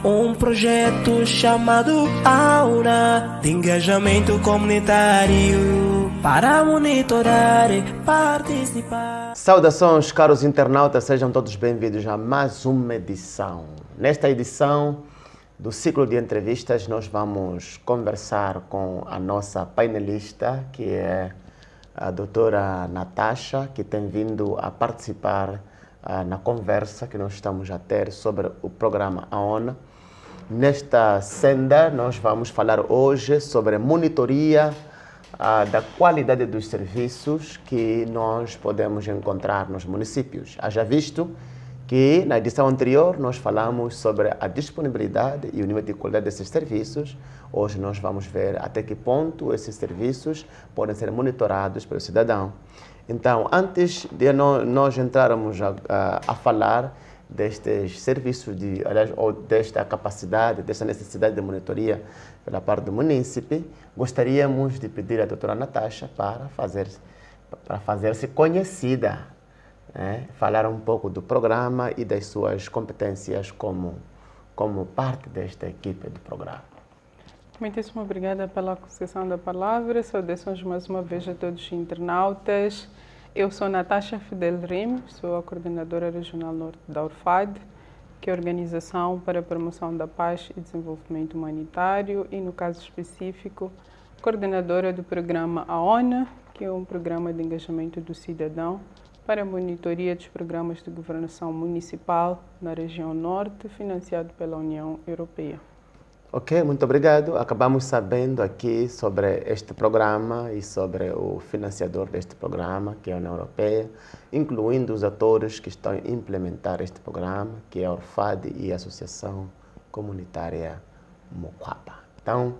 Um projeto chamado Aura, de engajamento comunitário, para monitorar e participar. Saudações, caros internautas, sejam todos bem-vindos a mais uma edição. Nesta edição do ciclo de entrevistas, nós vamos conversar com a nossa painelista, que é a doutora Natasha, que tem vindo a participar na conversa que nós estamos a ter sobre o programa AONA. Nesta senda, nós vamos falar hoje sobre monitoria da qualidade dos serviços que nós podemos encontrar nos municípios. Haja visto que na edição anterior nós falamos sobre a disponibilidade e o nível de qualidade desses serviços. Hoje nós vamos ver até que ponto esses serviços podem ser monitorados pelo cidadão. Então, antes de nós entrarmos a falar destes serviços, ou desta capacidade, desta necessidade de monitoria pela parte do munícipe, gostaríamos de pedir à doutora Natasha para fazer-se conhecida, né? Falar um pouco do programa e das suas competências como parte desta equipe do programa. Muitíssimo obrigada pela concessão da palavra. Saudações mais uma vez a todos os internautas. Eu sou Natasha Fidel Rim, sou a coordenadora regional norte da URFAD, que é a Organização para a Promoção da Paz e Desenvolvimento Humanitário, e no caso específico, coordenadora do programa AONA, que é um programa de engajamento do cidadão para a monitoria dos programas de governação municipal na região norte, financiado pela União Europeia. Ok, muito obrigado. Acabamos sabendo aqui sobre este programa e sobre o financiador deste programa, que é a União Europeia, incluindo os atores que estão a implementar este programa, que é a URFAD e a Associação Comunitária Moquaba. Então,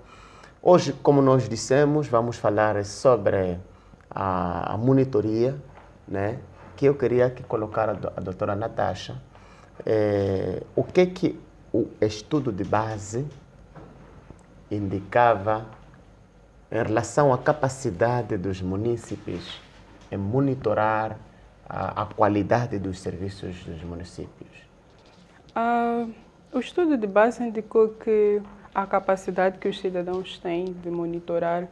hoje, como nós dissemos, vamos falar sobre a monitoria, né? Que eu queria que colocar a doutora Natasha. O que o estudo de base indicava em relação à capacidade dos munícipes em monitorar a qualidade dos serviços dos municípios? O estudo de base indicou que a capacidade que os cidadãos têm de monitorar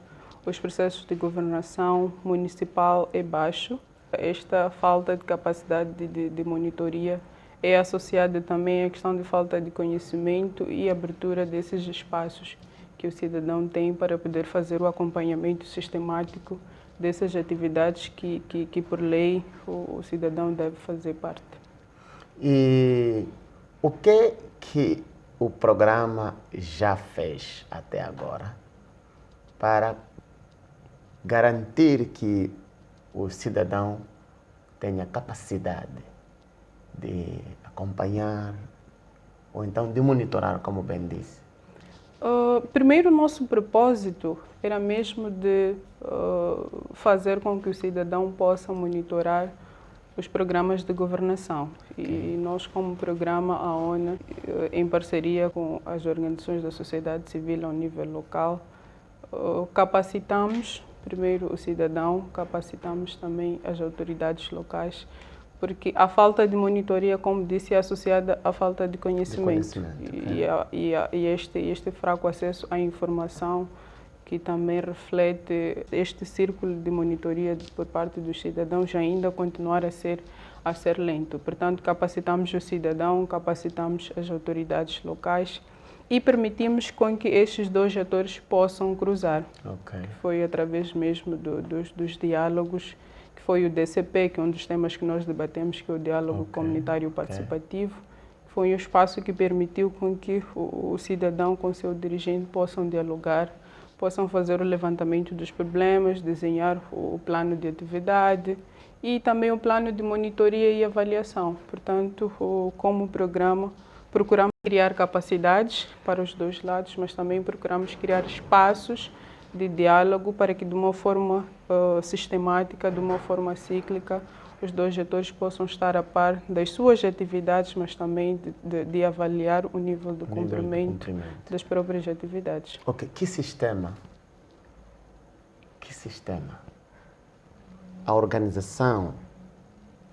os processos de governação municipal é baixo. Esta falta de capacidade de monitoria é associada também à questão de falta de conhecimento e abertura desses espaços que o cidadão tem para poder fazer o acompanhamento sistemático dessas atividades que por lei, o cidadão deve fazer parte. E o que o programa já fez até agora para garantir que o cidadão tenha capacidade de acompanhar ou então de monitorar, como bem disse? Primeiro, nosso propósito era mesmo de fazer com que o cidadão possa monitorar os programas de governação. E nós, como programa, a ONU, em parceria com as organizações da sociedade civil ao nível local, capacitamos primeiro o cidadão, capacitamos também as autoridades locais, porque a falta de monitoria, como disse, é associada à falta de conhecimento. E este fraco acesso à informação, que também reflete este círculo de monitoria por parte dos cidadãos, ainda continuar a ser lento. Portanto, capacitamos o cidadão, capacitamos as autoridades locais e permitimos com que estes dois atores possam cruzar. Foi através mesmo dos diálogos, que foi o DCP, que é um dos temas que nós debatemos, que é o diálogo comunitário participativo. Foi um espaço que permitiu com que o cidadão com seu dirigente possam dialogar, possam fazer o levantamento dos problemas, desenhar o plano de atividade e também o plano de monitoria e avaliação. Portanto, como programa, procuramos criar capacidades para os dois lados, mas também procuramos criar espaços de diálogo para que, de uma forma sistemática, de uma forma cíclica, os dois atores possam estar a par das suas atividades, mas também de avaliar o nível de cumprimento das próprias atividades. Ok, que sistema a organização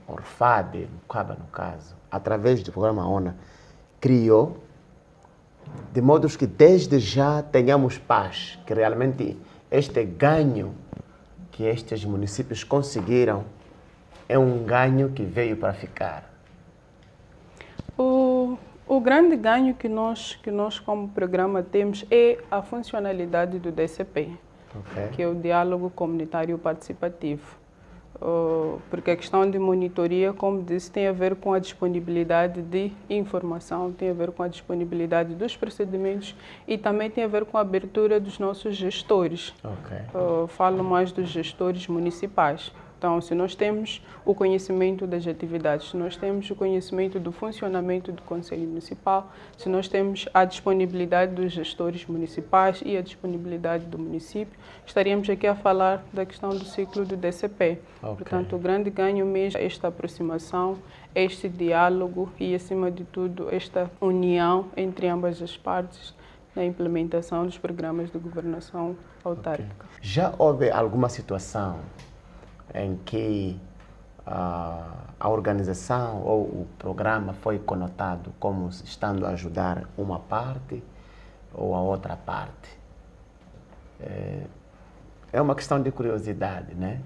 ORFAD, Moquaba no caso, através do programa ONA, criou de modo que desde já tenhamos paz, que realmente este ganho que estes municípios conseguiram é um ganho que veio para ficar. O grande ganho que nós como programa temos é a funcionalidade do DCP, que é o Diálogo Comunitário Participativo. Porque a questão de monitoria, como disse, tem a ver com a disponibilidade de informação, tem a ver com a disponibilidade dos procedimentos e também tem a ver com a abertura dos nossos gestores. Falo mais dos gestores municipais. Então, se nós temos o conhecimento das atividades, se nós temos o conhecimento do funcionamento do Conselho Municipal, se nós temos a disponibilidade dos gestores municipais e a disponibilidade do município, estaríamos aqui a falar da questão do ciclo do DCP. Portanto, o grande ganho mesmo é esta aproximação, este diálogo e, acima de tudo, esta união entre ambas as partes na implementação dos programas de governação autárquica. Já houve alguma situação em que a organização ou o programa foi conotado como estando a ajudar uma parte ou a outra parte? É uma questão de curiosidade, né?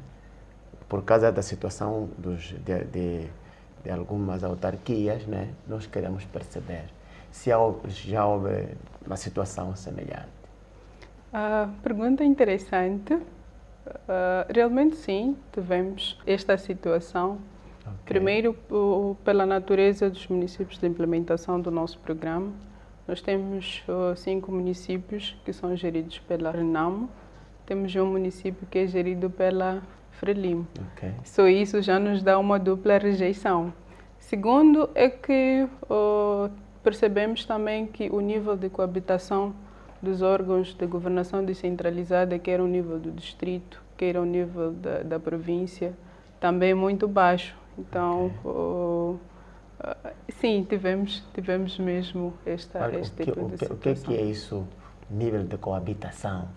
Por causa da situação de algumas autarquias, né? Nós queremos perceber se já houve uma situação semelhante. Pergunta interessante. Realmente sim, tivemos esta situação. Primeiro, pela natureza dos municípios de implementação do nosso programa. Nós temos 5 municípios que são geridos pela Renamo. Temos um município que é gerido pela Frelimo. Só isso já nos dá uma dupla rejeição. Segundo, é que percebemos também que o nível de coabitação dos órgãos de governação descentralizada, quer o nível do distrito, quer o nível da província, também é muito baixo. Então, sim, tivemos mesmo este tipo de situação. O que é isso, nível de coabitação?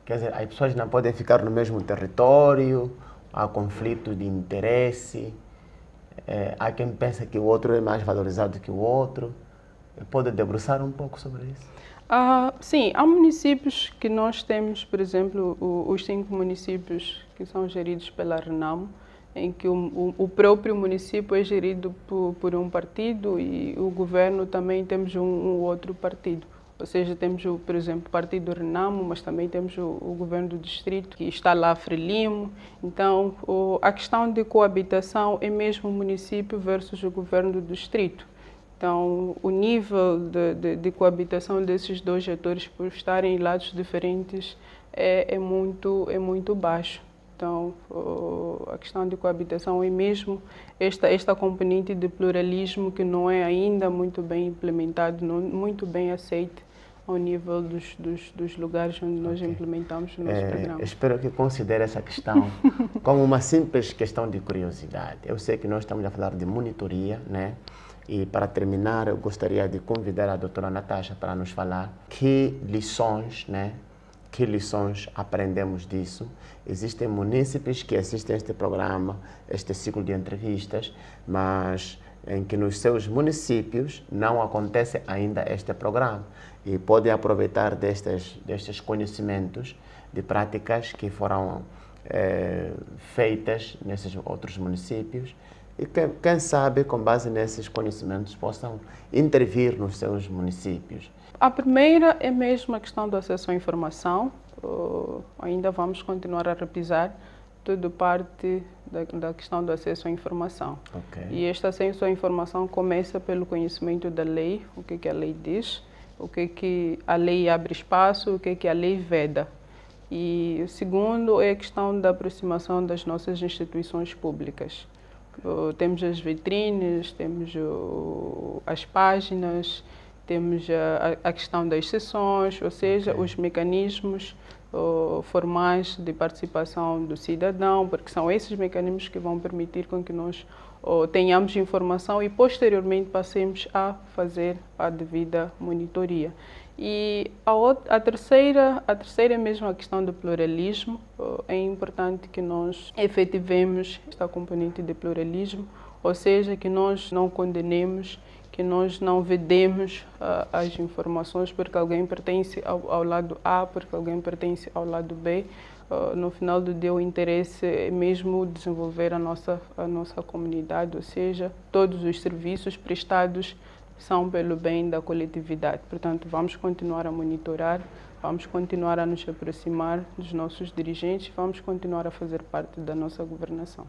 Quer dizer, as pessoas não podem ficar no mesmo território, há conflito de interesse, há quem pensa que o outro é mais valorizado que o outro. Pode debruçar um pouco sobre isso? Sim, há municípios que nós temos, por exemplo, os 5 municípios que são geridos pela Renamo, em que o próprio município é gerido por um partido e o governo também temos um outro partido. Ou seja, temos, por exemplo, o partido Renamo, mas também temos o governo do distrito, que está lá, Frelimo. Então, a questão de coabitação é mesmo o município versus o governo do distrito. Então, o nível de coabitação desses dois atores, por estarem em lados diferentes, é muito baixo. Então, a questão de coabitação é mesmo esta componente de pluralismo que não é ainda muito bem implementado, não muito bem aceito ao nível dos lugares onde nós implementamos o nosso programa. Espero que considere essa questão como uma simples questão de curiosidade. Eu sei que nós estamos a falar de monitoria, né? E para terminar, eu gostaria de convidar a doutora Natasha para nos falar que lições, né? Que lições aprendemos disso? Existem munícipes que assistem a este programa, este ciclo de entrevistas, mas em que nos seus municípios não acontece ainda este programa e podem aproveitar destes conhecimentos de práticas que foram feitas nesses outros municípios e quem sabe, com base nesses conhecimentos, possam intervir nos seus municípios. A primeira é mesmo a questão do acesso à informação. Ainda vamos continuar a repisar, tudo parte da questão do acesso à informação. E este acesso à informação começa pelo conhecimento da lei, o que a lei diz, o que a lei abre espaço, o que a lei veda. E o segundo é a questão da aproximação das nossas instituições públicas. Temos as vitrines, temos as páginas, temos a questão das sessões, ou seja, os mecanismos formais de participação do cidadão, porque são esses mecanismos que vão permitir com que nós tenhamos informação e posteriormente passemos a fazer a devida monitoria. E a terceira é mesmo a questão do pluralismo. É importante que nós efetivemos esta componente de pluralismo, ou seja, que nós não condenemos que nós não vedemos as informações porque alguém pertence ao lado A, porque alguém pertence ao lado B. No final do dia, o interesse é mesmo desenvolver a nossa comunidade, ou seja, todos os serviços prestados são pelo bem da coletividade. Portanto, vamos continuar a monitorar, vamos continuar a nos aproximar dos nossos dirigentes, vamos continuar a fazer parte da nossa governação.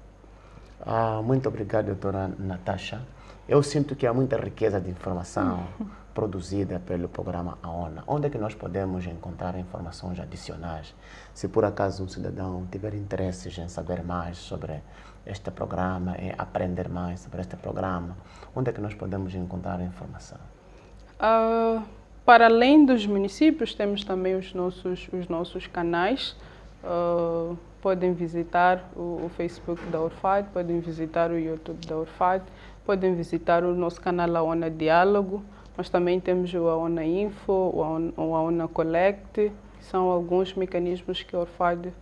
Muito obrigado, doutora Natasha. Eu sinto que há muita riqueza de informação produzida pelo programa AONA. Onde é que nós podemos encontrar informações adicionais? Se por acaso um cidadão tiver interesse em saber mais sobre este programa, em aprender mais sobre este programa, onde é que nós podemos encontrar informação? Para além dos municípios, temos também os nossos canais. Podem visitar o Facebook da Orfad, podem visitar o YouTube da Orfad, podem visitar o nosso canal AONA Diálogo, mas também temos o AONA Info, o AONA Collect, que são alguns mecanismos que a Orfad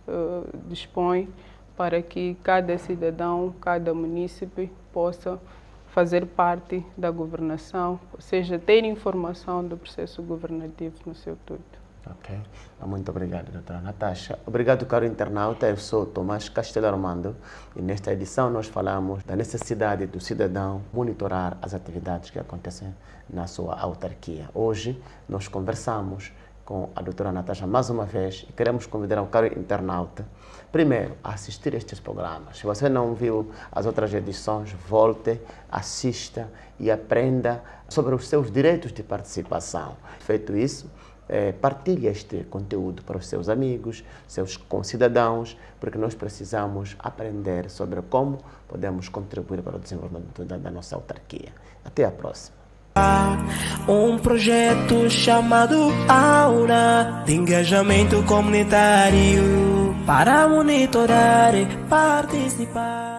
dispõe para que cada cidadão, cada munícipe possa fazer parte da governação, ou seja, ter informação do processo governativo no seu todo. Ok. Muito obrigado, doutora Natasha. Obrigado, caro internauta. Eu sou Tomás Castelo Armando e nesta edição nós falamos da necessidade do cidadão monitorar as atividades que acontecem na sua autarquia. Hoje nós conversamos com a doutora Natasha mais uma vez e queremos convidar o caro internauta, primeiro, a assistir estes programas. Se você não viu as outras edições, volte, assista e aprenda sobre os seus direitos de participação. Feito isso, partilhe este conteúdo para os seus amigos, seus concidadãos, porque nós precisamos aprender sobre como podemos contribuir para o desenvolvimento da nossa autarquia. Até a próxima. Um projeto chamado Aura de engajamento comunitário para monitorar e participar.